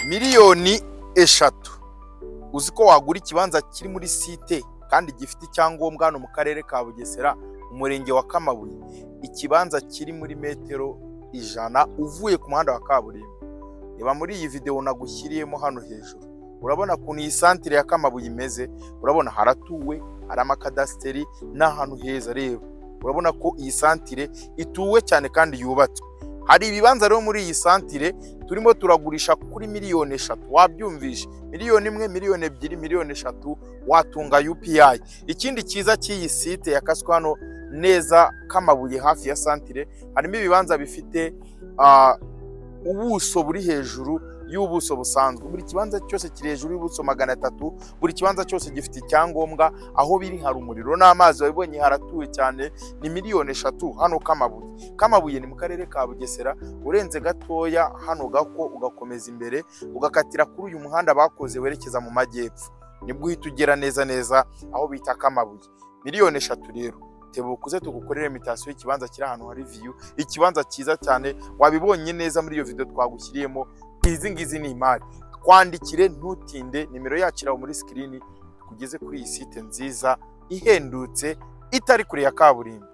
miliyoni 3 uzi ko wagura ikibanza kiri muri site kandi gifite icyangombwa hano mu karere ka Bugesera umurenge wa Kamabuye, ikibanza kiri muri metero 100 uvuye ku muhanda wa kaburimbo. Reba muri iyi video nagushyiriyemo hano hejuru, urabona kuntu iyi santere ya Kamabuye imeze, urabona haratuwe, hari amakadasteri n'ahantu heza. Reba urabona ko iyi santere ituwe cyane kandi yubatswe. Hari ibibanza rero muri iyi santere turimo turagurisha kuri miliyoni 3. Wabyumvishe, miliyoni 1, miliyoni 2, miliyoni 3 watunga UPI. Ikindi cyiza cy'iyi site yakaswe hano neza Kamabuye hafi ya santere, harimo ibibanza bifite ubuso buri hejuru y'ubuso busanzwe. Buri kibanza cyose kiri hejuru y'ubuso 300, buri kibanza cyose gifite icyangombwa, aho biri hari umuriro n'amazi, wabibonye haratuwe cyane. Ni miliyoni 3 hano Kamabuye. Kamabuye ni mu karere ka Bugesera, urenze gatoya hano gako ugakomeza imbere ugakatira kuri uyu muhanda bakoze werekeza mu majyepfo, nibwo uhita ugera neza aho bita Kamabuye. Miliyoni 3 rero tebukuze tugukorere imitation y'ikibanza kiri ahantu hari view, ikibanza cyiza cyane. Wabibonye neza muri iyo video twagushyiriyemo. Izi ngizi ni imari. Twandikire ntutinde, nimero yakiraho muri screen, kugeze kuri iyi site nziza ihendutse itari kure ya kaburimbo.